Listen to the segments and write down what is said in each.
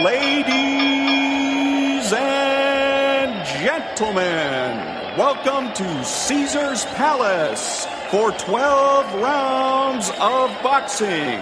Ladies and gentlemen, welcome to Caesar's Palace for 12 rounds of boxing.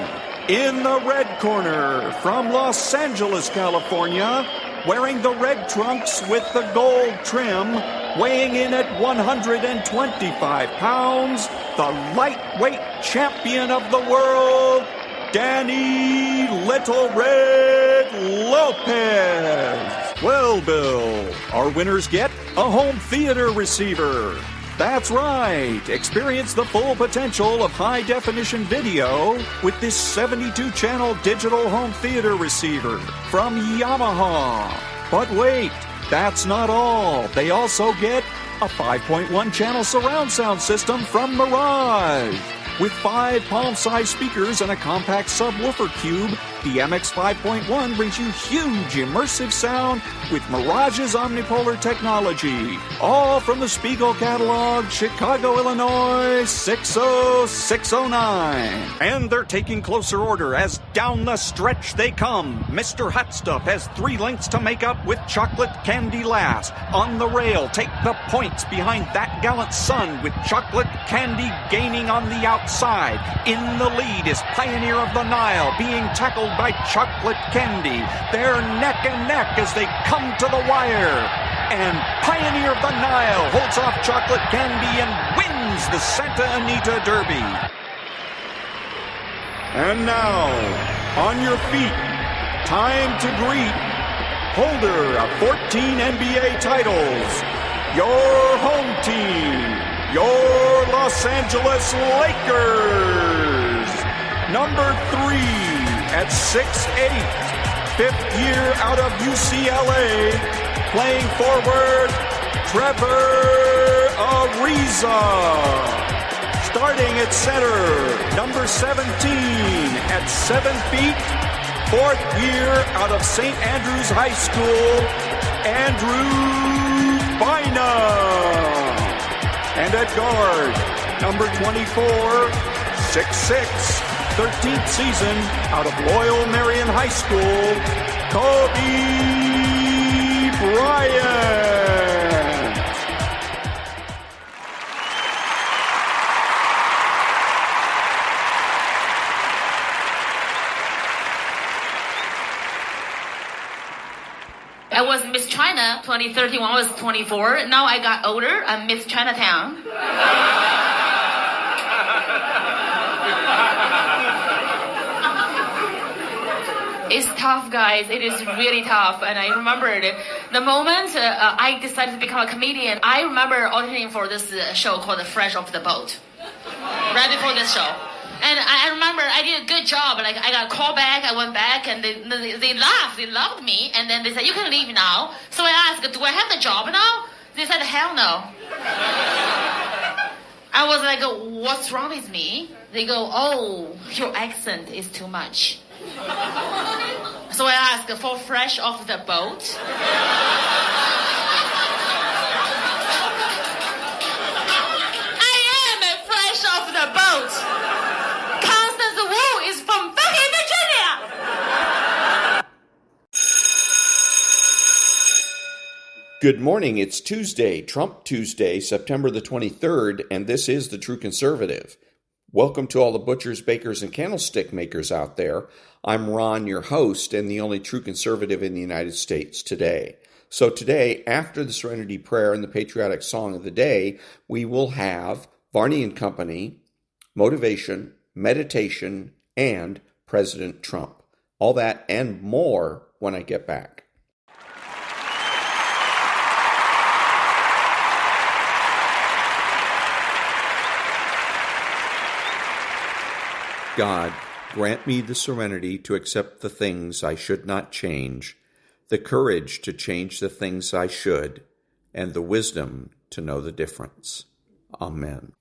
In the red corner, from Los Angeles, California, wearing the red trunks with the gold trim, weighing in at 125 pounds, the lightweight champion of the world, Danny Little Red Lopez. Well, Bill, our winners get a home theater receiver. That's right. Experience the full potential of high-definition video with this 72-channel digital home theater receiver from Yamaha. But wait, that's not all. They also get a 5.1-channel surround sound system from Mirage. With 5 palm-sized speakers and a compact subwoofer cube, the MX 5.1 brings you huge immersive sound with Mirage's omnipolar technology. All from the Spiegel catalog, Chicago, Illinois, 60609. And they're taking closer order as down the stretch they come. Mr. Hot Stuff has 3 lengths to make up with chocolate candy last. On the rail, take the points behind that gallant son with chocolate candy gaining on the outside. In the lead is Pioneer of the Nile being tackled by chocolate candy. They're neck and neck as they come to the wire. And Pioneer of the Nile holds off chocolate candy and wins the Santa Anita Derby. And now, on your feet, time to greet holder of 14 NBA titles, your home team, your Los Angeles Lakers. Number 3 at 6'8", 5th year out of UCLA, playing forward, Trevor Ariza. Starting at center, number 17 at 7 feet, 4th year out of St. Andrews High School, Andrew Bynum. And at guard, number 24, 6'6", 13th season out of Loyal Marion High School, Kobe Bryant. I was Miss China 2013 when I was 24. Now I got older. I'm Miss Chinatown. It's tough, guys. It is really tough. And I remembered the moment I decided to become a comedian. I remember auditioning for this show called Fresh Off the Boat. Right before this show. And I remember I did a good job. Like, I got called back. I went back, and they laughed. They loved me. And then they said, "You can leave now." So I asked, "Do I have the job now?" They said, "Hell no." I was like, "What's wrong with me?" They go, "Oh, your accent is too much." So I asked for Fresh Off the Boat. I am fresh off the boat. Constance Wu is from fucking Virginia. Good morning. It's Tuesday, Trump Tuesday, September the 23rd, and this is The True Conservative. Welcome to all the butchers, bakers, and candlestick makers out there. I'm Ron, your host, and the only true conservative in the United States today. So today, after the Serenity Prayer and the patriotic song of the day, we will have Varney and Company, motivation, meditation, and President Trump. All that and more when I get back. God, grant me the serenity to accept the things I should not change, the courage to change the things I should, and the wisdom to know the difference. Amen.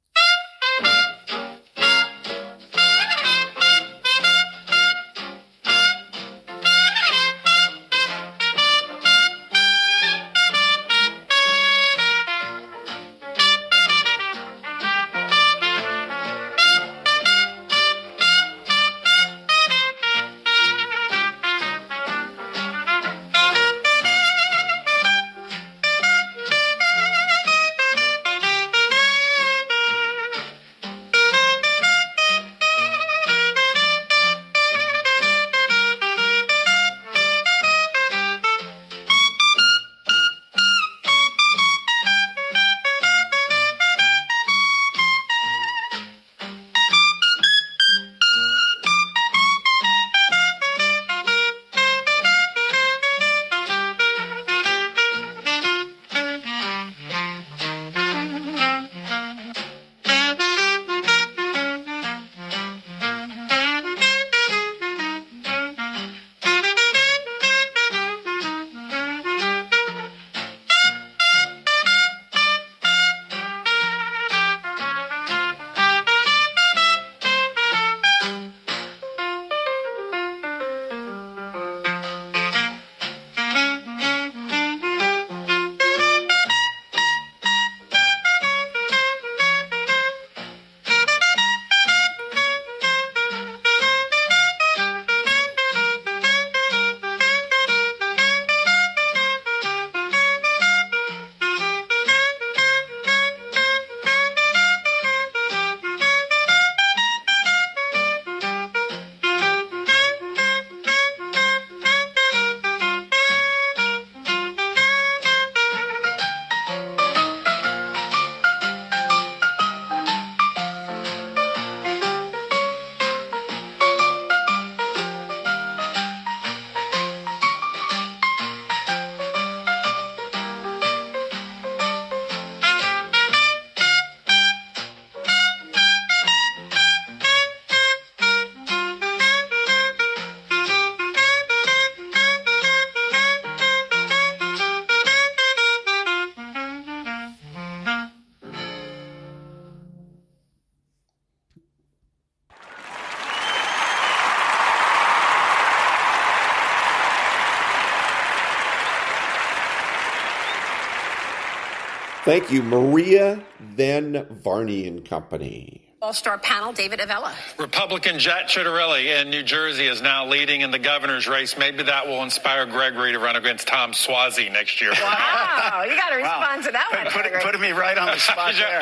Thank you, Maria, then Varney and Company. All-star panel, David Avella. Republican Jet Chitterelli in New Jersey is now leading in the governor's race. Maybe that will inspire Gregory to run against Tom Suozzi next year. Wow, you got to respond to that one. Putting me right on the spot there.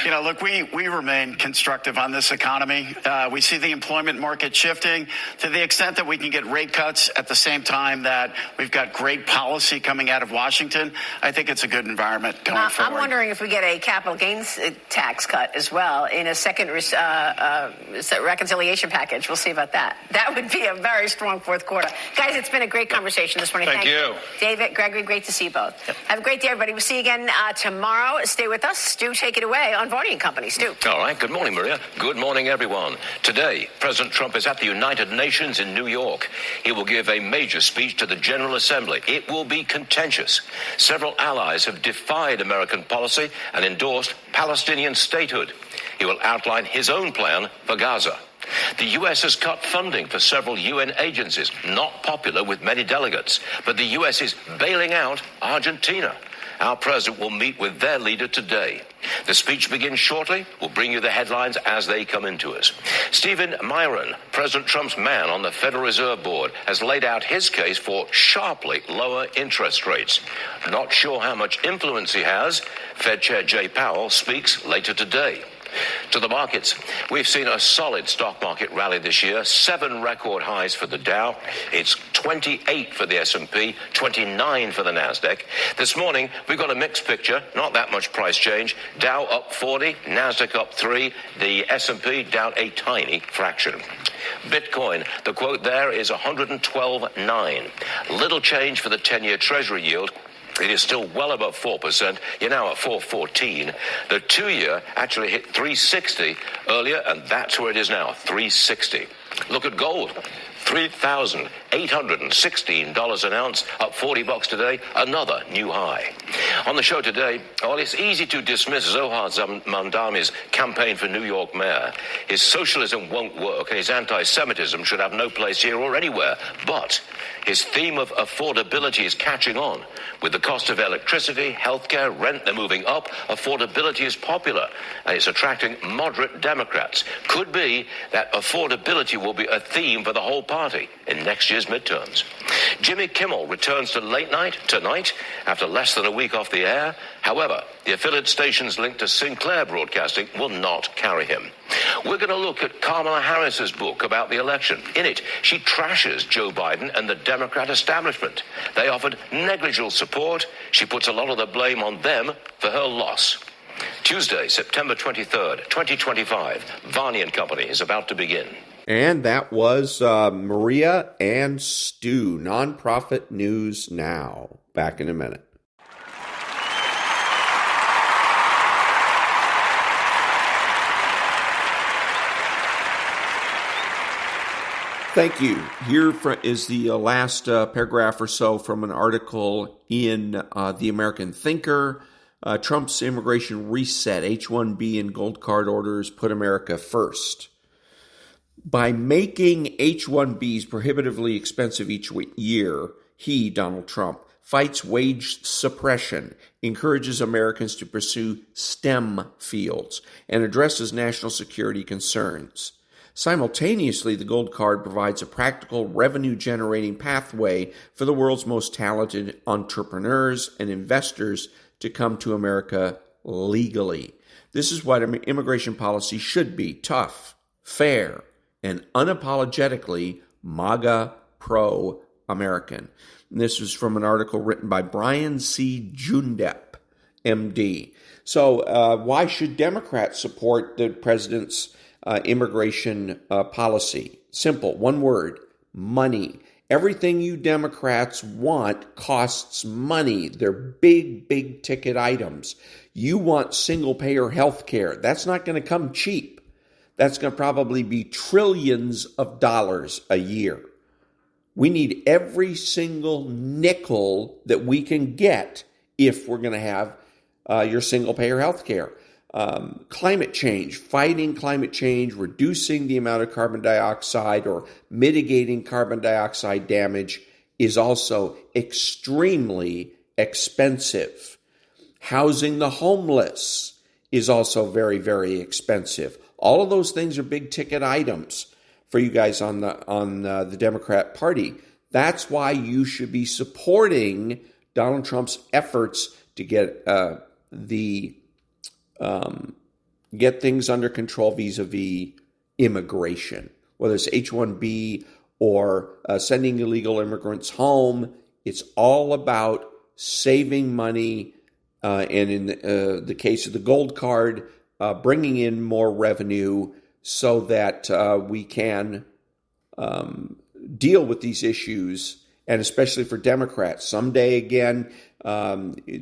Yeah. Look, we remain constructive on this economy. We see the employment market shifting to the extent that we can get rate cuts at the same time that we've got great policy coming out of Washington. I think it's a good environment going forward. I'm wondering if we get a capital gains tax cut as well in a second reconciliation package. We'll see about that. That would be a very strong fourth quarter. Guys, it's been a great conversation this morning. Thank you. David, Gregory, great to see you both. Yep. Have a great day, everybody. We'll see you again tomorrow. Stay with us. Stu, take it away on Varney and Company. Stu. All right. Good morning, Maria. Good morning, everyone. Today, President Trump is at the United Nations in New York. He will give a major speech to the General Assembly. It will be contentious. Several allies have defied American policy and endorsed Palestinian statehood. He will outline his own plan for Gaza. The U.S. has cut funding for several UN agencies, not popular with many delegates, but the U.S. is bailing out Argentina. Our president will meet with their leader today. The speech begins shortly. We'll bring you the headlines as they come into us. Stephen Myron, President Trump's man on the Federal Reserve Board, has laid out his case for sharply lower interest rates. Not sure how much influence he has. Fed Chair Jay Powell speaks later today. To the markets, we've seen a solid stock market rally this year, 7 record highs for the Dow. It's 28 for the S&P, 29 for the Nasdaq. This morning, we've got a mixed picture, not that much price change. Dow up 40, Nasdaq up 3, the S&P down a tiny fraction. Bitcoin, the quote there is 112.9. Little change for the 10-year Treasury yield. It is still well above 4%. You're now at 4.14. The 2-year actually hit 360 earlier, and that's where it is now, 360. Look at gold. $3,816 an ounce, up $40 today, another new high. On the show today, well, it's easy to dismiss Zohar Mamdani's campaign for New York mayor. His socialism won't work, and his anti-Semitism should have no place here or anywhere. But his theme of affordability is catching on. With the cost of electricity, healthcare, rent, they're moving up. Affordability is popular, and it's attracting moderate Democrats. Could be that affordability will be a theme for the whole party in next year's midterms. Jimmy Kimmel returns to late night tonight after less than a week off the air. However, the affiliate stations linked to Sinclair Broadcasting will not carry him. We're going to look at Kamala Harris's book about the election. In it, she trashes Joe Biden and the Democrat establishment. They offered negligible support. She puts a lot of the blame on them for her loss. Tuesday, September 23rd, 2025, Varney and Company is about to begin. And that was Maria and Stu, Nonprofit News Now. Back in a minute. Thank you. Here is the last paragraph or so from an article in The American Thinker. Trump's immigration reset, H-1B and gold card orders put America first. By making H-1Bs prohibitively expensive each year, he, Donald Trump, fights wage suppression, encourages Americans to pursue STEM fields, and addresses national security concerns. Simultaneously, the gold card provides a practical revenue-generating pathway for the world's most talented entrepreneurs and investors to come to America legally. This is what immigration policy should be: tough, fair, and unapologetically MAGA pro-American. And this was from an article written by Brian C. Jundep, MD. So why should Democrats support the president's immigration policy? Simple, one word: money. Everything you Democrats want costs money. They're big, big ticket items. You want single-payer health care. That's not going to come cheap. That's going to probably be trillions of dollars a year. We need every single nickel that we can get if we're going to have your single-payer health care. Climate change, fighting climate change, reducing the amount of carbon dioxide or mitigating carbon dioxide damage is also extremely expensive. Housing the homeless is also very, very expensive. All of those things are big ticket items for you guys on the Democrat Party. That's why you should be supporting Donald Trump's efforts to get get things under control vis-a-vis immigration, whether it's H-1B or sending illegal immigrants home. It's all about saving money, and in the case of the gold card, bringing in more revenue so that we can deal with these issues, and especially for Democrats. Someday again,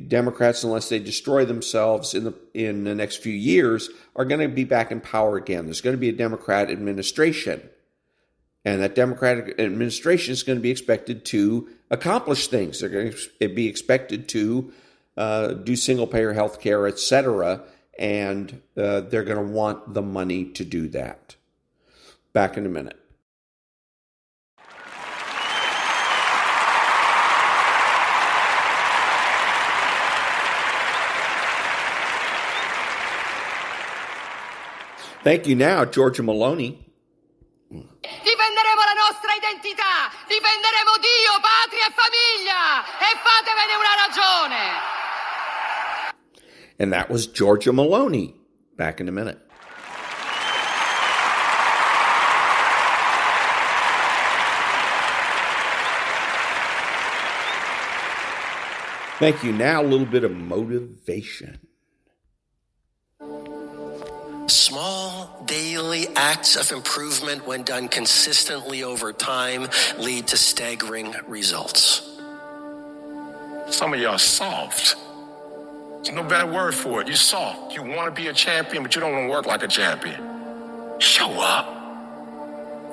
Democrats, unless they destroy themselves in the next few years, are going to be back in power again. There's going to be a Democrat administration, and that Democratic administration is going to be expected to accomplish things. They're going to be expected to do single-payer health care, etc., and they're going to want the money to do that. Back in a minute. Thank you now, Giorgia Meloni. Difenderemo la nostra identità, difenderemo Dio, patria e famiglia, e fatevene una ragione. And that was Giorgia Meloni. Back in a minute. Thank you. Now a little bit of motivation. Small daily acts of improvement, when done consistently over time, lead to staggering results. Some of y'all soft. There's no better word for it. You're soft. You want to be a champion, but you don't want to work like a champion. Show up.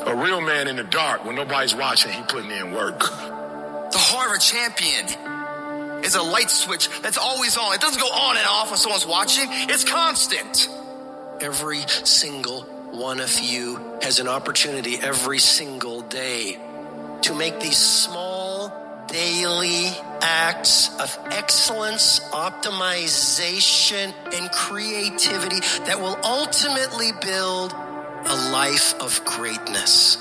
A real man in the dark, when nobody's watching, he putting in work. The heart of a champion is a light switch that's always on. It doesn't go on and off when someone's watching. It's constant. Every single one of you has an opportunity every single day to make these small daily acts of excellence, optimization, and creativity that will ultimately build a life of greatness.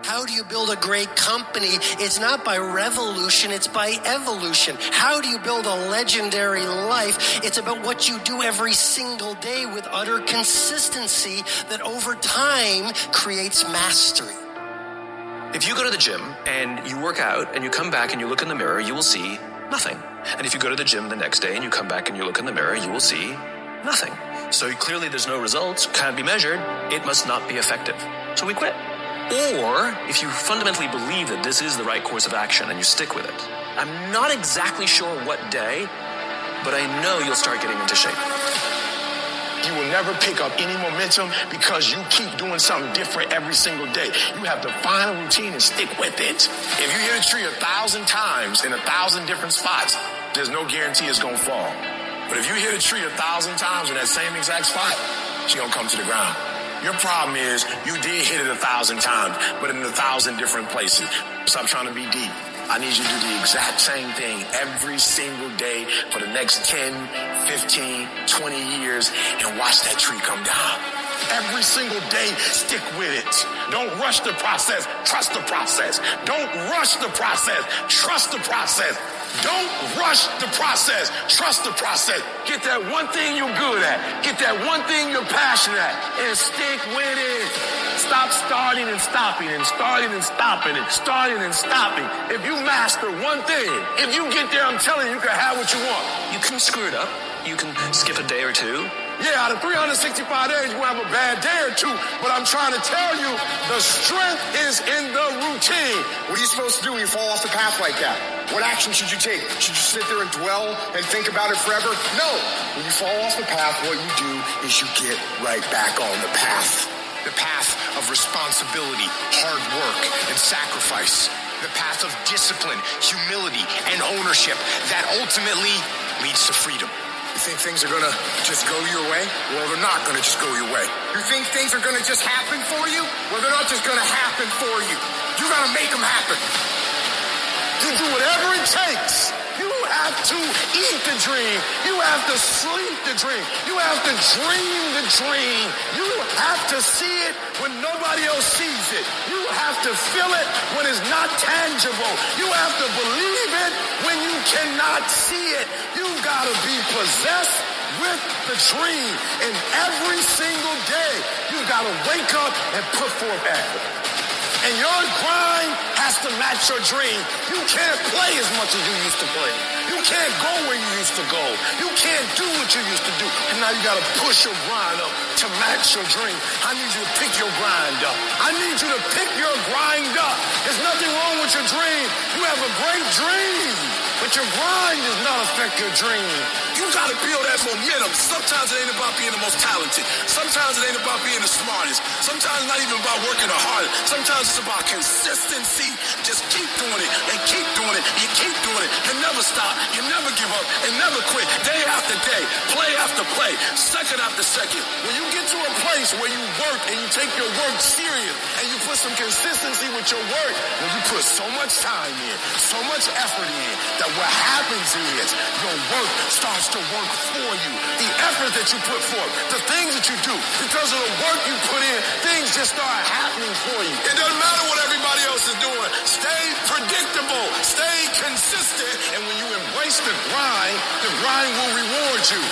How do you build a great company? It's not by revolution, it's by evolution. How do you build a legendary life? It's about what you do every single day with utter consistency that over time creates mastery. If you go to the gym and you work out and you come back and you look in the mirror, you will see nothing. And if you go to the gym the next day and you come back and you look in the mirror, you will see nothing. So clearly there's no results, can't be measured, it must not be effective. So we quit. Or if you fundamentally believe that this is the right course of action and you stick with it, I'm not exactly sure what day, but I know you'll start getting into shape. You will never pick up any momentum because you keep doing something different every single day. You have to find a routine and stick with it. If you hit a tree 1,000 times in 1,000 different spots, there's no guarantee it's going to fall. But if you hit a tree 1,000 times in that same exact spot, it's going to come to the ground. Your problem is you did hit it 1,000 times, but in 1,000 different places. Stop trying to be deep. I need you to do the exact same thing every single day for the next 10, 15, 20 years and watch that tree come down. Every single day, stick with it. Don't rush the process. Trust the process. Don't rush the process. Trust the process. Don't rush the process. Trust the process. Get that one thing you're good at. Get that one thing you're passionate at and stick with it. Stop starting and stopping and starting and stopping and starting and stopping. If you master one thing, if you get there, I'm telling you, you can have what you want. You can screw it up. You can skip a day or two. Yeah, out of 365 days, you're going to have a bad day or two. But I'm trying to tell you, the strength is in the routine. What are you supposed to do when you fall off the path like that? What action should you take? Should you sit there and dwell and think about it forever? No. When you fall off the path, what you do is you get right back on the path. The path of responsibility, hard work, and sacrifice. The path of discipline, humility, and ownership that ultimately leads to freedom. You think things are going to just go your way? Well, they're not going to just go your way. You think things are going to just happen for you? Well, they're not just going to happen for you. You got to make them happen. You do whatever it takes You have to eat the dream. You have to sleep the dream. You have to dream the dream. You have to see it when nobody else sees it. You have to feel it when it's not tangible. You have to believe it when you cannot see it. You've got to be possessed with the dream. And every single day, you've got to wake up and put forth effort. And your grind has to match your dream. You can't play as much as you used to play. You can't go where you used to go. You can't do what you used to do. And now you got to push your grind up to match your dream. I need you to pick your grind up. I need you to pick your grind up. There's nothing wrong with your dream. You have a great dream, but your grind does not affect your dream. You got to build that momentum. Sometimes it ain't about being the most talented. Sometimes it ain't about being the smartest. Sometimes it's not even about working the hardest. Sometimes it's about consistency. Just keep doing it and keep doing it. You keep doing it and never stop. You never give up and never quit. Day after day, play after play, second after second. When you get to a place where you work and you take your work serious and you put some consistency with your work, when you put so much time in, so much effort in, that what happens is your work starts to work for you. The effort that you put forth, the things that you do, because of the work you put in, things just start happening for you. It doesn't matter what everybody else is doing. Stay predictable. Stay consistent. And when you embrace the grind will reward you.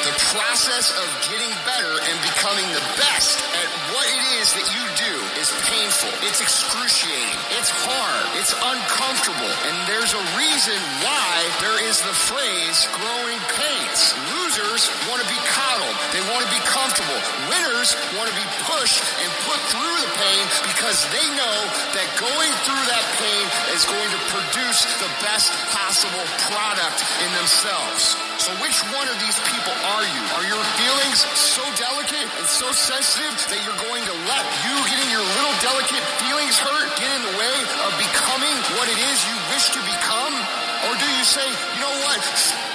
The process of getting better and becoming the best at what it is that you do is painful. It's excruciating. It's hard. It's uncomfortable. And there's a reason why there is the phrase growing pains. Losers want to be coddled. They want to be comfortable. Winners want to be pushed and put through the pain because they know that going through that pain is going to produce the best possible product in themselves. So which one of these people are you? Are your feelings so delicate and so sensitive that you're going to let you getting your little delicate feelings hurt get in the way of becoming what it is you wish to become? Or do you say, you know what,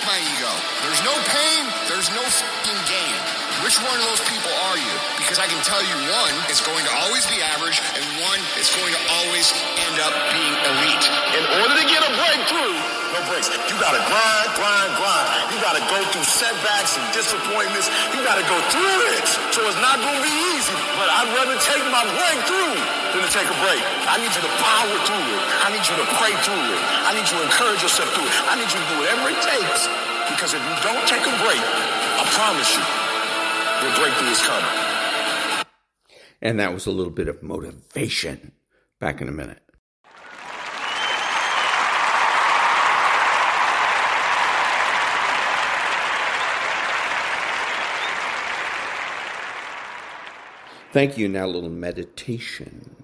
my ego. There's no pain, there's no f***ing gain. Which one of those people are you? Because I can tell you one is going to always be average and one is going to always end up being elite. In order to get a breakthrough, no breaks. You gotta grind. You gotta go through setbacks and disappointments. You gotta go through it. So it's not gonna be easy. But I'd rather take my breakthrough than to take a break. I need you to power through it. I need you to pray through it. I need you to encourage yourself through it. I need you to do whatever it takes. Because if you don't take a break, I promise you, your breakthrough is coming. And that was a little bit of motivation. Back in a minute. Thank you. Now a little meditation.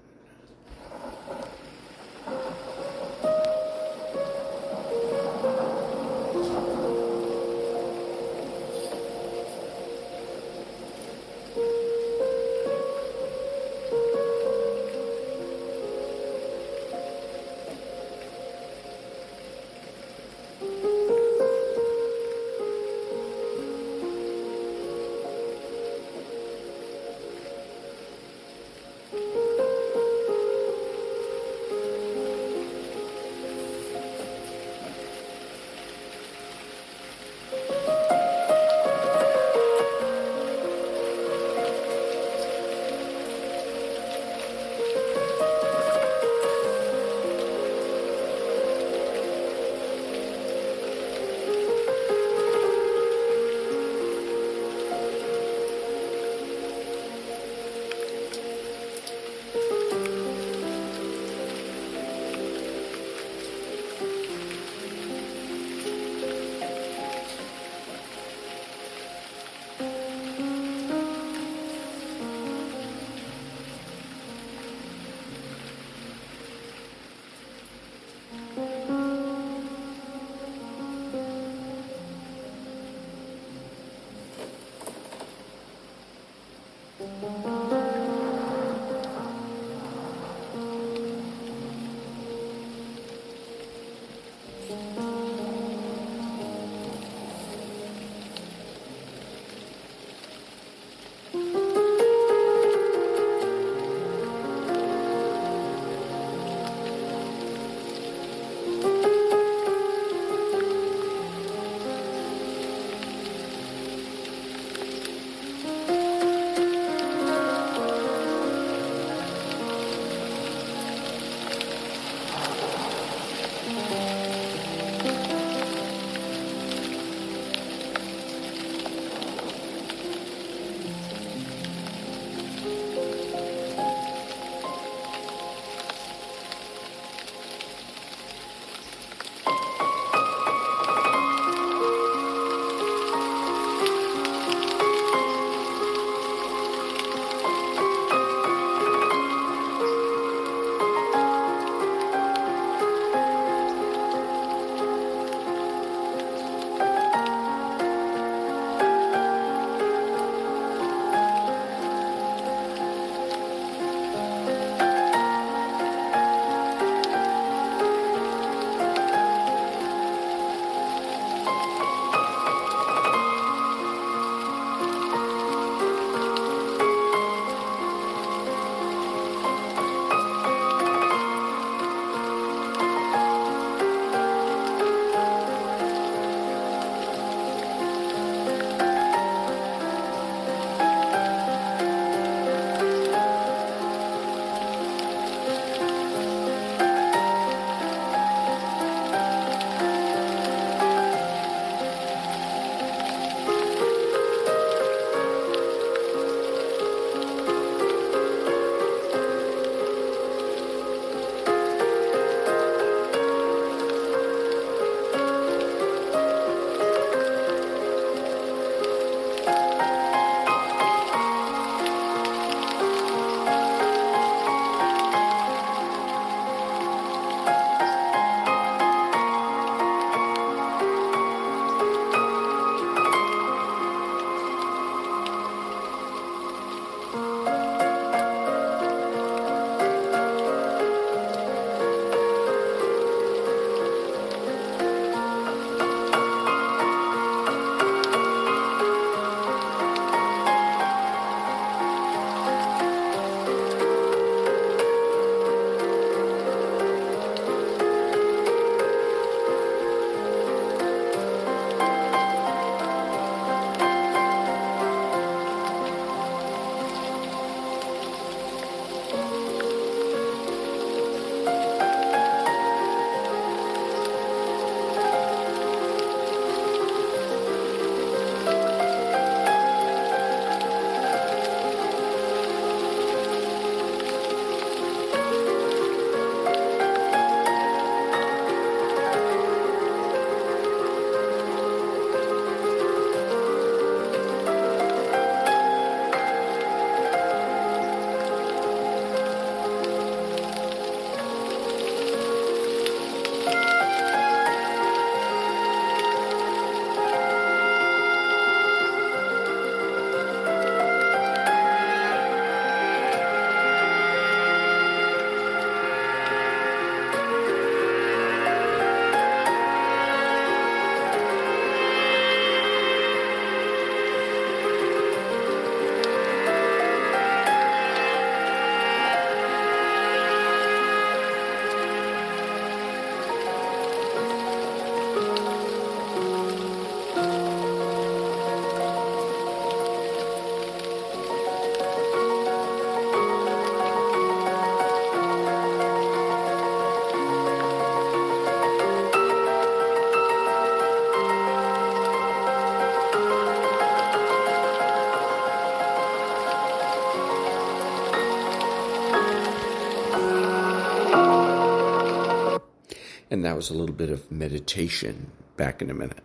And that was a little bit of meditation. Back in a minute.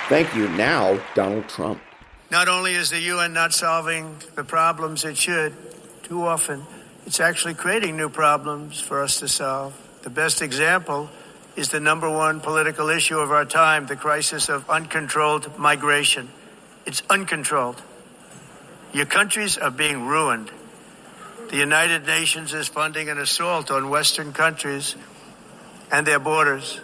Thank you. Now, Donald Trump. Not only is the UN not solving the problems it should, too often, it's actually creating new problems for us to solve. The best example is the number one political issue of our time, the crisis of uncontrolled migration. It's uncontrolled. Your countries are being ruined. The United Nations is funding an assault on Western countries and their borders.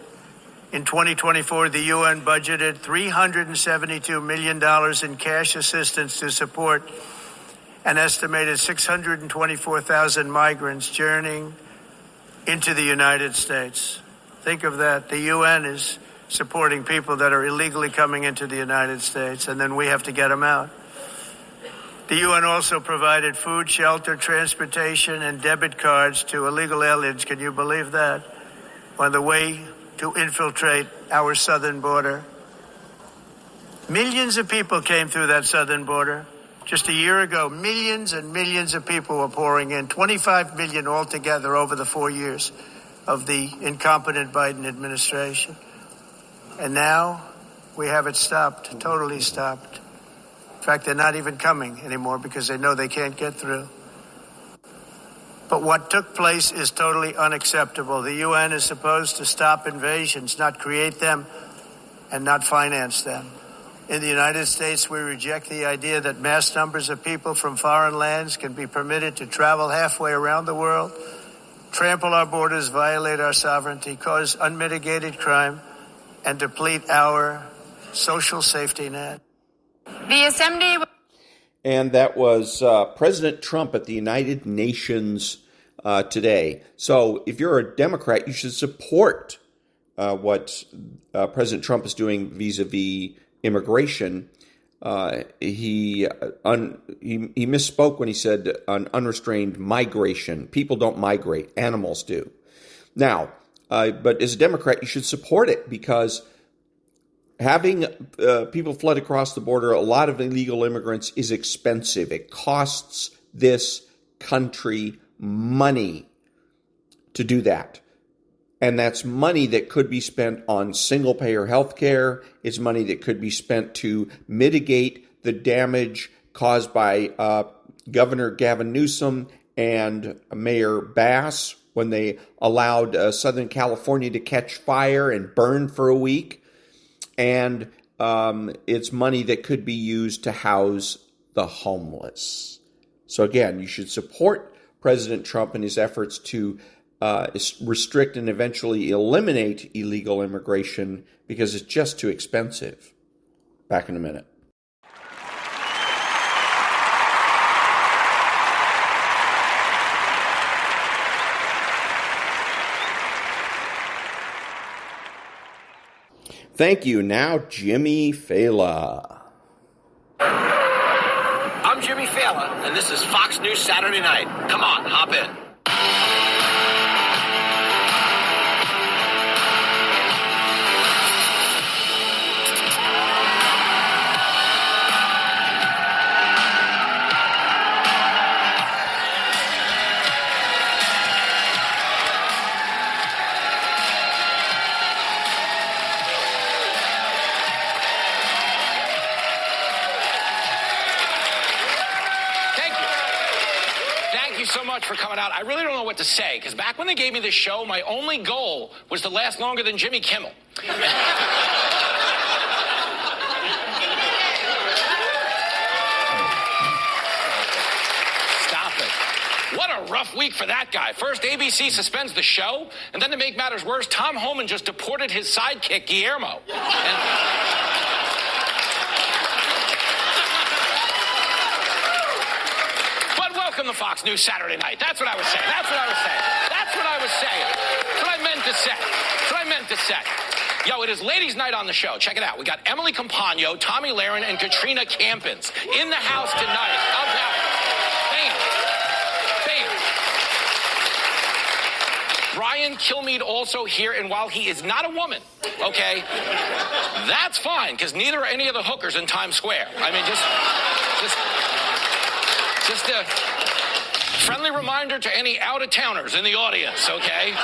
In 2024, the UN budgeted $372 million in cash assistance to support an estimated 624,000 migrants journeying into the United States. Think of that. The UN is supporting people that are illegally coming into the United States, and then we have to get them out. The UN also provided food, shelter, transportation, and debit cards to illegal aliens. Can you believe that? On the way to infiltrate our southern border. Millions of people came through that southern border. Just a year ago, millions and millions of people were pouring in, 25 million altogether over the 4 years of the incompetent Biden administration. And now we have it stopped, totally stopped. In fact, they're not even coming anymore because they know they can't get through. But what took place is totally unacceptable. The UN is supposed to stop invasions, not create them and not finance them. In the United States, we reject the idea that mass numbers of people from foreign lands can be permitted to travel halfway around the world, trample our borders, violate our sovereignty, cause unmitigated crime, and deplete our social safety net. The assembly... And that was President Trump at the United Nations today. So if you're a Democrat, you should support what President Trump is doing vis-a-vis immigration. He misspoke when he said an unrestrained migration. People don't migrate. Animals do. Now, but as a Democrat, you should support it because having people flood across the border, a lot of illegal immigrants, is expensive. It costs this country money to do that. And that's money that could be spent on single-payer health care. It's money that could be spent to mitigate the damage caused by Governor Gavin Newsom and Mayor Bass when they allowed Southern California to catch fire and burn for a week. And it's money that could be used to house the homeless. So again, you should support President Trump in his efforts to restrict and eventually eliminate illegal immigration because it's just too expensive. Back in a minute. Thank you. Now, Jimmy Failla. I'm Jimmy Failla, and this is Fox News Saturday Night. Come on, hop in. So much for coming out. I really don't know what to say, because back when they gave me this show, my only goal was to last longer than Jimmy Kimmel. Stop it. What a rough week for that guy. First, ABC suspends the show, and then to make matters worse, Tom Homan just deported his sidekick, Guillermo. Welcome to Fox News Saturday Night. That's what I was saying. That's what I was saying. That's what I was saying. That's what I meant to say. That's what I meant to say. Yo, it is ladies' night on the show. Check it out. We got Emily Compagno, Tommy Lahren, and Katrina Campins in the house tonight. How's that? Bam. Bam. Brian Kilmeade also here, and while he is not a woman, okay, that's fine, because neither are any of the hookers in Times Square. I mean, just a friendly reminder to any out-of-towners in the audience, okay?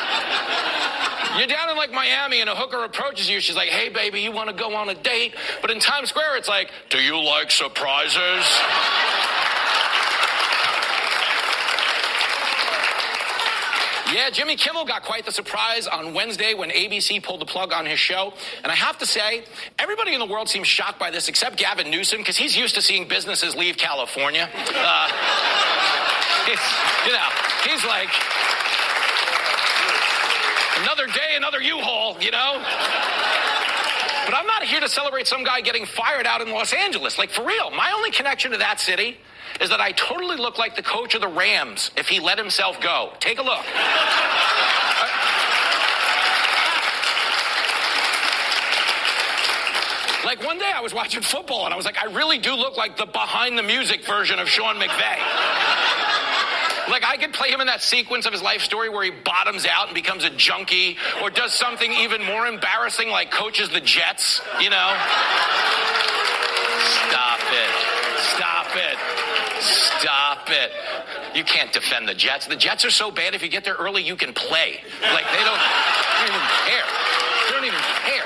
You're down in, like, Miami, and a hooker approaches you. She's like, hey, baby, you want to go on a date? But in Times Square, it's like, do you like surprises? Yeah, Jimmy Kimmel got quite the surprise on Wednesday when ABC pulled the plug on his show. And I have to say, everybody in the world seems shocked by this except Gavin Newsom, because he's used to seeing businesses leave California. He's like, another day, another U-Haul, you know? But I'm not here to celebrate some guy getting fired out in Los Angeles. Like, for real, my only connection to that city is that I totally look like the coach of the Rams if he let himself go. Take a look. Like, one day I was watching football and I was like, I really do look like the behind the music version of Sean McVay. Like, I could play him in that sequence of his life story where he bottoms out and becomes a junkie, or does something even more embarrassing like coaches the Jets, you know? Stop it. Stop it. Stop it. You can't defend the Jets. The Jets are so bad, if you get there early, you can play. Like, they don't even care. They don't even care.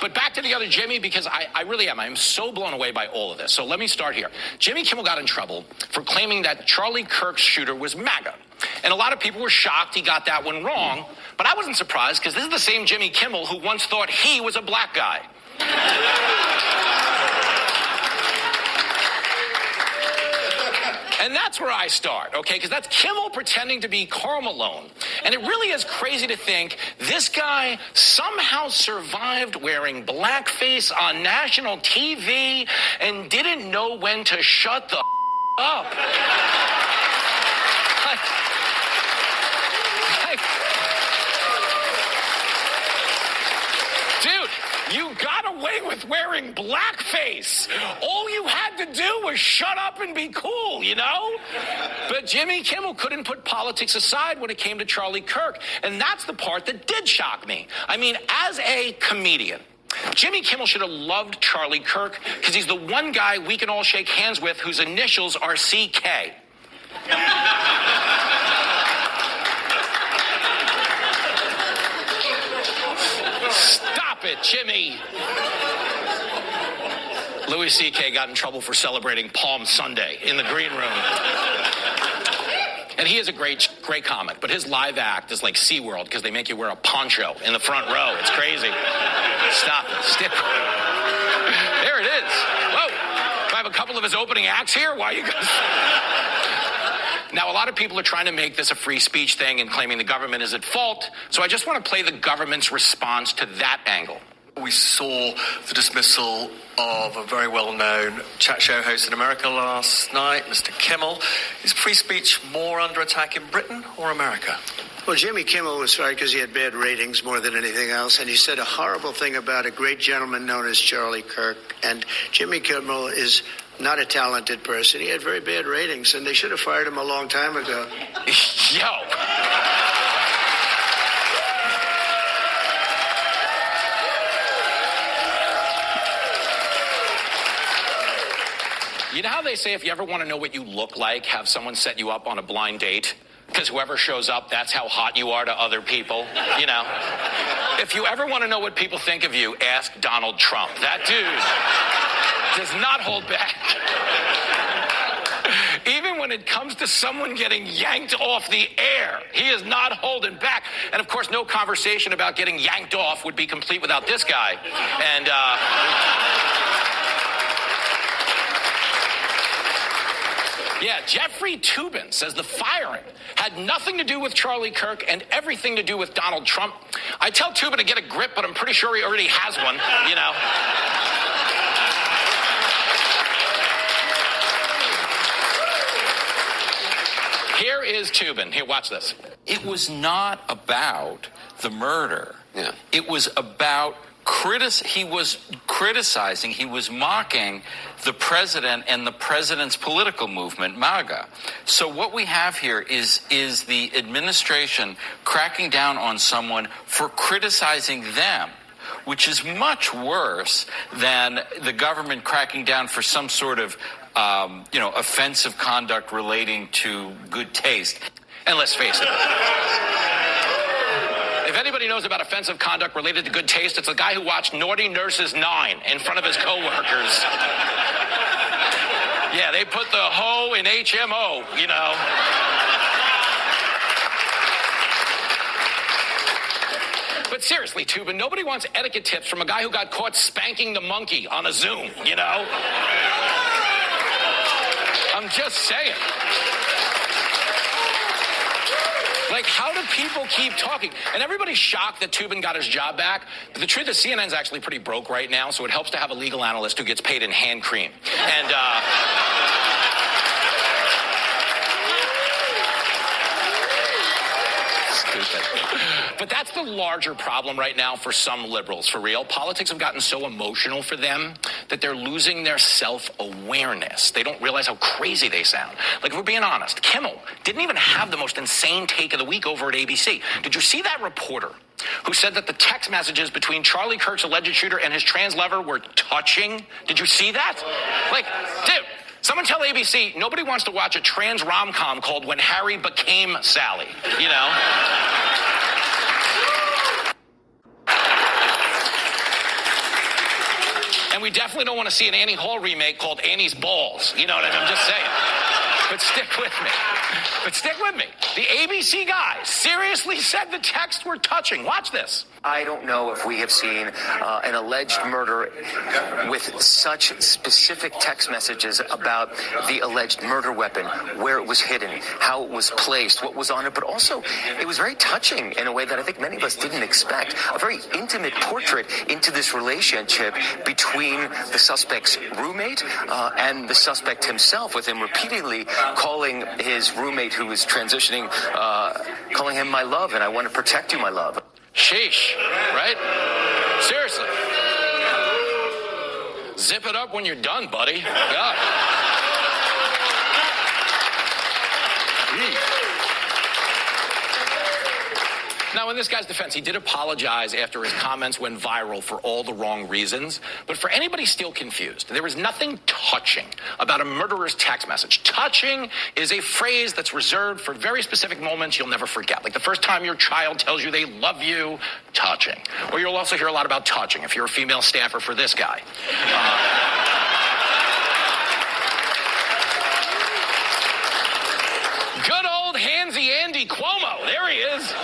But back to the other Jimmy, because I really am. I'm so blown away by all of this. So let me start here. Jimmy Kimmel got in trouble for claiming that Charlie Kirk's shooter was MAGA. And a lot of people were shocked he got that one wrong. But I wasn't surprised, because this is the same Jimmy Kimmel who once thought he was a black guy. And that's where I start, okay? Because that's Kimmel pretending to be Karl Malone. And it really is crazy to think this guy somehow survived wearing blackface on national TV and didn't know when to shut the up. Dude, you got away with wearing blackface. All you had to do was shut up and be cool, you know? But Jimmy Kimmel couldn't put politics aside when it came to Charlie Kirk. And that's the part that did shock me. I mean, as a comedian, Jimmy Kimmel should have loved Charlie Kirk, because he's the one guy we can all shake hands with whose initials are CK. Stop it, Jimmy. Louis C.K. got in trouble for celebrating Palm Sunday in the green room. And he is a great comic, but his live act is like SeaWorld, because they make you wear a poncho in the front row. It's crazy. Stop it. Stick. There it is. Whoa. I have a couple of his opening acts here. Why are you guys... Now, a lot of people are trying to make this a free speech thing and claiming the government is at fault. So I just want to play the government's response to that angle. We saw the dismissal of a very well-known chat show host in America last night, Mr. Kimmel. Is free speech more under attack in Britain or America? Well, Jimmy Kimmel was fired because he had bad ratings more than anything else, and he said a horrible thing about a great gentleman known as Charlie Kirk. And Jimmy Kimmel is not a talented person. He had very bad ratings, and they should have fired him a long time ago. Yo! You know how they say if you ever want to know what you look like, have someone set you up on a blind date? Because whoever shows up, that's how hot you are to other people, you know? If you ever want to know what people think of you, ask Donald Trump. That dude does not hold back. Even when it comes to someone getting yanked off the air, he is not holding back. And of course, no conversation about getting yanked off would be complete without this guy. And, yeah, Jeffrey Toobin says the firing had nothing to do with Charlie Kirk and everything to do with Donald Trump. I tell Toobin to get a grip, but I'm pretty sure he already has one, you know. Here is Toobin. Here, watch this. It was not about the murder. Yeah. It was about he was criticizing, he was mocking the president and the president's political movement, MAGA. So what we have here is the administration cracking down on someone for criticizing them, which is much worse than the government cracking down for some sort of offensive conduct relating to good taste. And let's face it, if anybody knows about offensive conduct related to good taste, it's the guy who watched Naughty Nurses 9 in front of his coworkers. Yeah, they put the hoe in HMO, you know. But seriously, Tubin, nobody wants etiquette tips from a guy who got caught spanking the monkey on a Zoom, you know? I'm just saying. Like, how do people keep talking? And everybody's shocked that Tubin got his job back. But the truth is, CNN's actually pretty broke right now, so it helps to have a legal analyst who gets paid in hand cream. And, But that's the larger problem right now for some liberals, for real. Politics have gotten so emotional for them that they're losing their self-awareness. They don't realize how crazy they sound. Like, if we're being honest, Kimmel didn't even have the most insane take of the week over at ABC. Did you see that reporter who said that the text messages between Charlie Kirk's alleged shooter and his trans lover were touching? Did you see that? Like, dude, someone tell ABC nobody wants to watch a trans rom-com called When Harry Became Sally, you know? And we definitely don't want to see an Annie Hall remake called Annie's Balls. You know what I mean? I'm just saying. But stick with me. The ABC guy seriously said the texts were touching. Watch this. I don't know if we have seen an alleged murder with such specific text messages about the alleged murder weapon, where it was hidden, how it was placed, what was on it, but also it was very touching in a way that I think many of us didn't expect. A very intimate portrait into this relationship between the suspect's roommate and the suspect himself, with him repeatedly calling his roommate who was transitioning, calling him my love, and I want to protect you, my love. Sheesh, right? Seriously. Zip it up when you're done, buddy. God. Now, in this guy's defense, he did apologize after his comments went viral for all the wrong reasons. But for anybody still confused, there is nothing touching about a murderer's text message. Touching is a phrase that's reserved for very specific moments you'll never forget. Like the first time your child tells you they love you, touching. Or you'll also hear a lot about touching if you're a female staffer for this guy. Good old Handsy Andy Cuomo. There he is.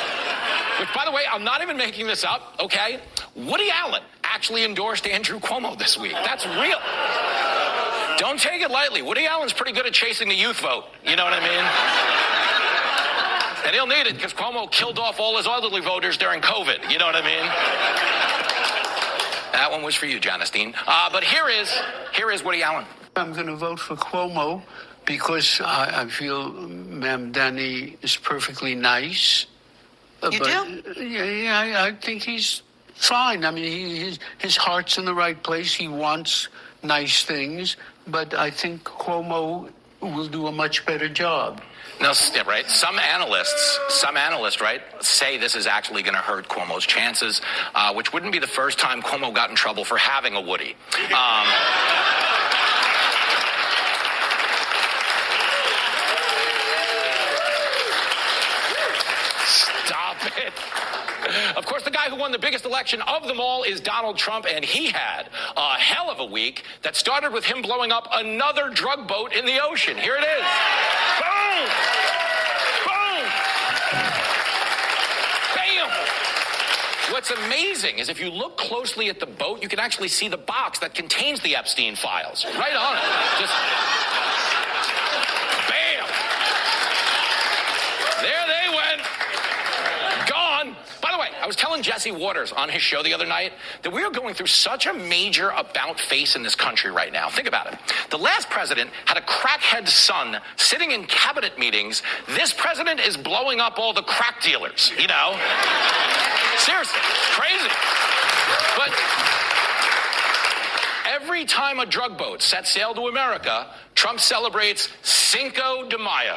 Which, by the way, I'm not even making this up, okay? Woody Allen actually endorsed Andrew Cuomo this week. That's real. Don't take it lightly. Woody Allen's pretty good at chasing the youth vote. You know what I mean? And he'll need it because Cuomo killed off all his elderly voters during COVID. You know what I mean? That one was for you, Jonathan. But here is Woody Allen. I'm going to vote for Cuomo because I feel Ma'am Danny is perfectly nice. You do? Yeah, I think he's fine. I mean, his heart's in the right place. He wants nice things, but I think Cuomo will do a much better job. No, right? Some analysts, right, say this is actually going to hurt Cuomo's chances, which wouldn't be the first time Cuomo got in trouble for having a Woody. Stop it. Of course, the guy who won the biggest election of them all is Donald Trump, and he had a hell of a week that started with him blowing up another drug boat in the ocean. Here it is. Boom! Boom! Bam! What's amazing is if you look closely at the boat, you can actually see the box that contains the Epstein files right on it. Just bam! There they went. Gone. By the way, I was telling Jesse Waters on his show the other night that we are going through such a major about-face in this country right now. Think about it. The last president had a crackhead son sitting in cabinet meetings. This president is blowing up all the crack dealers, you know? Seriously, crazy. But every time a drug boat sets sail to America, Trump celebrates Cinco de Mayo.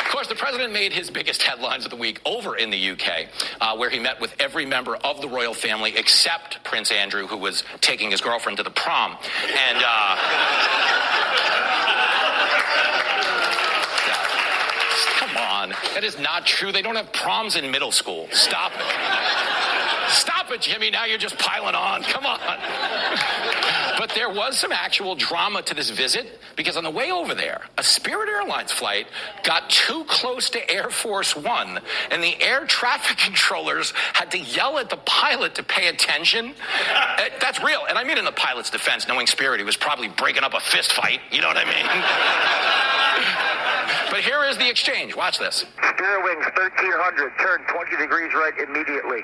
Of course, the president made his biggest headlines of the week over in the UK, where he met with every member of the royal family except Prince Andrew, who was taking his girlfriend to the prom. And come on, that is not true. They don't have proms in middle school. Stop it. Stop it, Jimmy. Now you're just piling on. Come on. But there was some actual drama to this visit, because on the way over there, a Spirit Airlines flight got too close to Air Force One, and the air traffic controllers had to yell at the pilot to pay attention. That's real. And I mean, in the pilot's defense, knowing Spirit, he was probably breaking up a fist fight. You know what I mean? But here is the exchange. Watch this. Spirit Wings 1300, turn 20 degrees right immediately.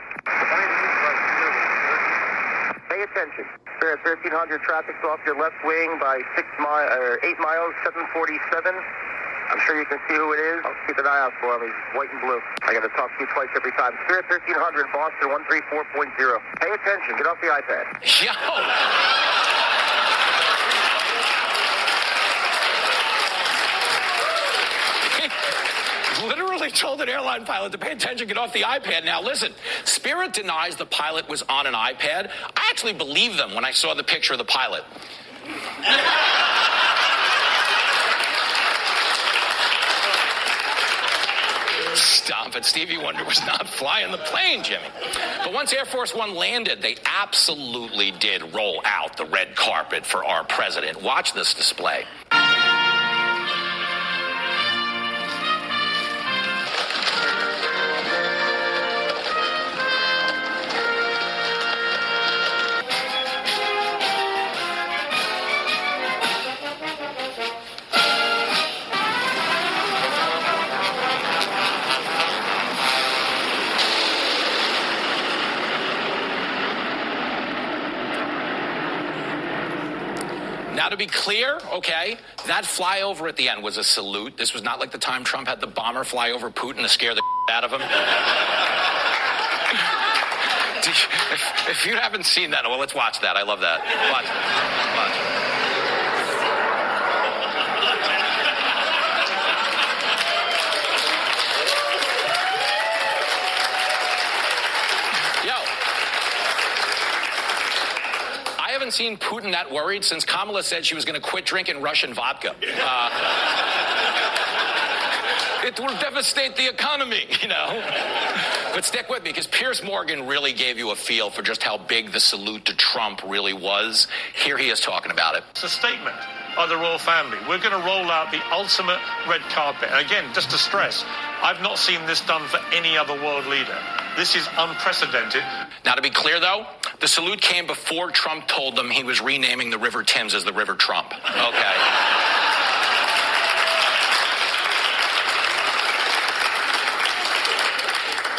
Pay attention. Spirit 1300, traffic's off your left wing by 8 miles, 747. I'm sure you can see who it is. I'll keep an eye out for him. He's white and blue. I got to talk to you twice every time. Spirit 1300, Boston 134.0. Pay attention. Get off the iPad. Yo! Literally told an airline pilot to pay attention, get off the iPad. Now listen, Spirit denies the pilot was on an iPad. I actually believed them when I saw the picture of the pilot. Stop it. Stevie Wonder was not flying the plane, Jimmy. But once Air Force One landed, they absolutely did roll out the red carpet for our president. Watch this display. Now, to be clear, okay, that flyover at the end was a salute. This was not like the time Trump had the bomber fly over Putin to scare the out of him. If you haven't seen that, well, let's watch that. I love that. Watch I haven't seen Putin that worried since Kamala said she was going to quit drinking Russian vodka. It will devastate the economy, you know. But stick with me, because Piers Morgan really gave you a feel for just how big the salute to Trump really was. Here he is talking about it. It's a statement of the royal family. We're going to roll out the ultimate red carpet. And again, just to stress, I've not seen this done for any other world leader. This is unprecedented. Now, to be clear, though, the salute came before Trump told them he was renaming the River Thames as the River Trump. Okay.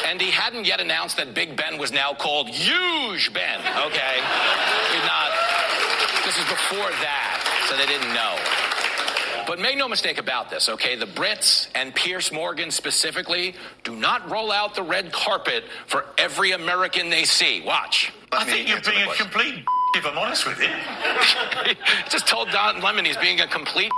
And he hadn't yet announced that Big Ben was now called Huge Ben. Okay. This is before that, so they didn't know. But make no mistake about this, okay? The Brits and Piers Morgan specifically do not roll out the red carpet for every American they see. Watch. I think you're being a complete if I'm honest with you. Just told Don Lemon he's being a complete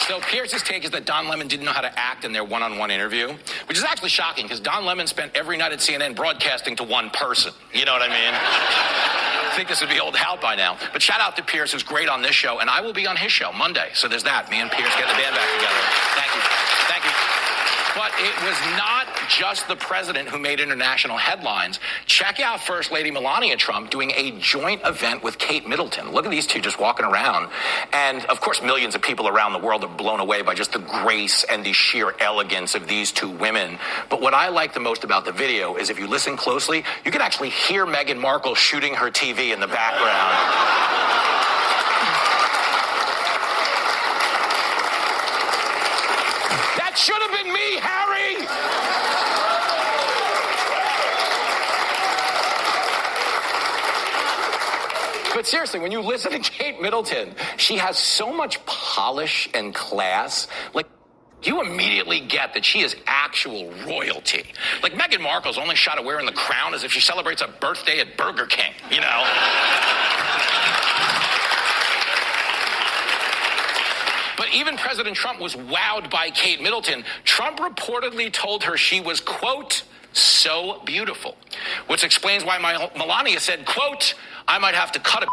So Pierce's take is that Don Lemon didn't know how to act in their one-on-one interview, which is actually shocking because Don Lemon spent every night at CNN broadcasting to one person. You know what I mean? I think this would be old hat by now. But shout out to Pierce, who's great on this show, and I will be on his show Monday. So there's that. Me and Pierce getting the band back together. Thank you. Thank you. But it was not just the president who made international headlines. Check out First Lady Melania Trump doing a joint event with Kate Middleton. Look at these two just walking around. And, of course, millions of people around the world are blown away by just the grace and the sheer elegance of these two women. But what I like the most about the video is if you listen closely, you can actually hear Meghan Markle shooting her TV in the background. That should have been me, Harry! But seriously, when you listen to Kate Middleton, she has so much polish and class. Like, you immediately get that she is actual royalty. Like, Meghan Markle's only shot of wearing the crown is if she celebrates a birthday at Burger King, you know? But even President Trump was wowed by Kate Middleton. Trump reportedly told her she was, quote, so beautiful, which explains why Melania said, quote, I might have to cut a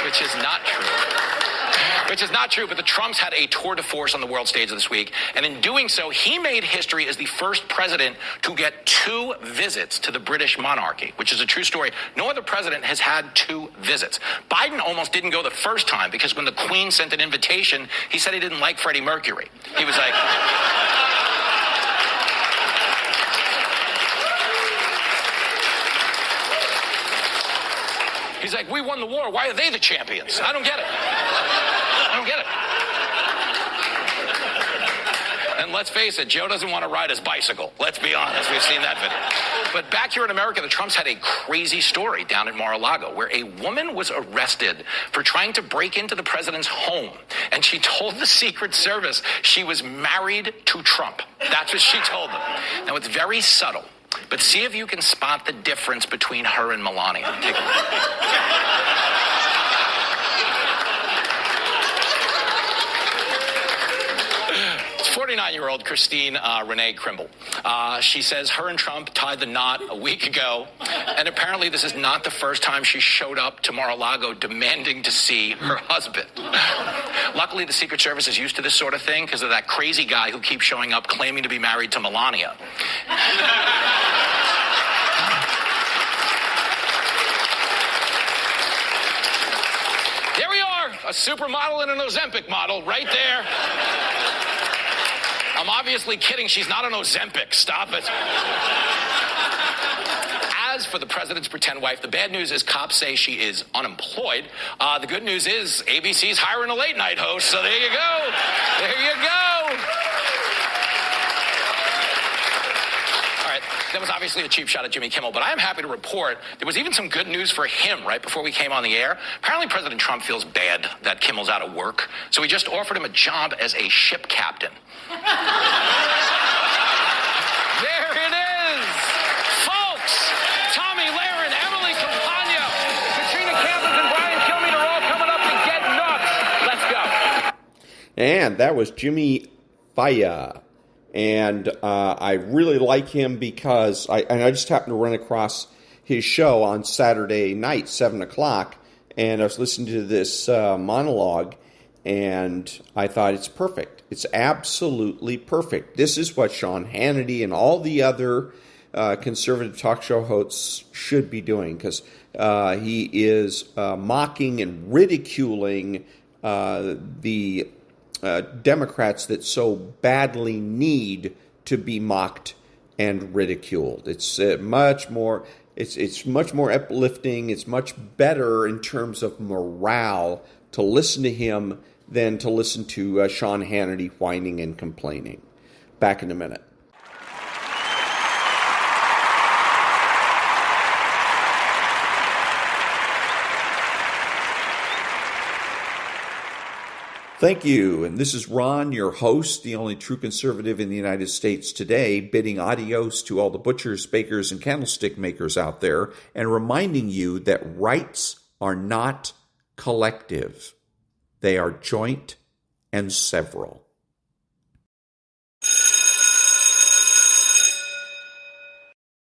which is not true. Which is not true, but the Trumps had a tour de force on the world stage this week, and in doing so, he made history as the first president to get 2 visits to the British monarchy, which is a true story. No other president has had 2 visits. Biden almost didn't go the first time because when the Queen sent an invitation, he said he didn't like Freddie Mercury. He was like... He's like, we won the war. Why are they the champions? I don't get it. I don't get it. And let's face it, Joe doesn't want to ride his bicycle. Let's be honest. We've seen that video. But back here in America, the Trumps had a crazy story down in Mar-a-Lago where a woman was arrested for trying to break into the president's home. And she told the Secret Service she was married to Trump. That's what she told them. Now, it's very subtle. But see if you can spot the difference between her and Melania. Take a look. It's 49-year-old Christine Renee Krimble. She says her and Trump tied the knot a week ago, and apparently this is not the first time she showed up to Mar-a-Lago demanding to see her husband. Luckily, the Secret Service is used to this sort of thing because of that crazy guy who keeps showing up claiming to be married to Melania. There we are, a supermodel and an Ozempic model right there. I'm obviously kidding. She's not an Ozempic. Stop it. As for the president's pretend wife, the bad news is cops say she is unemployed. The good news is ABC's hiring a late night host. So there you go. There you go. All right. That was obviously a cheap shot at Jimmy Kimmel, but I am happy to report there was even some good news for him right before we came on the air. Apparently President Trump feels bad that Kimmel's out of work, so he just offered him a job as a ship captain. There it is! Folks! Tommy Lahren, Emily Campagna, Katrina Campbell, and Brian Kilmeade are all coming up to get nuts. Let's go. And that was Jimmy Failla. And I really like him because I just happened to run across his show on Saturday night, 7 o'clock, and I was listening to this monologue, and I thought it's perfect. It's absolutely perfect. This is what Sean Hannity and all the other conservative talk show hosts should be doing, because he is mocking and ridiculing the Democrats that so badly need to be mocked and ridiculed. It's much more. It's much more uplifting. It's much better in terms of morale to listen to him than to listen to Sean Hannity whining and complaining. Back in a minute. Thank you, and this is Ron, your host, the only true conservative in the United States today, bidding adios to all the butchers, bakers, and candlestick makers out there, and reminding you that rights are not collective. They are joint and several.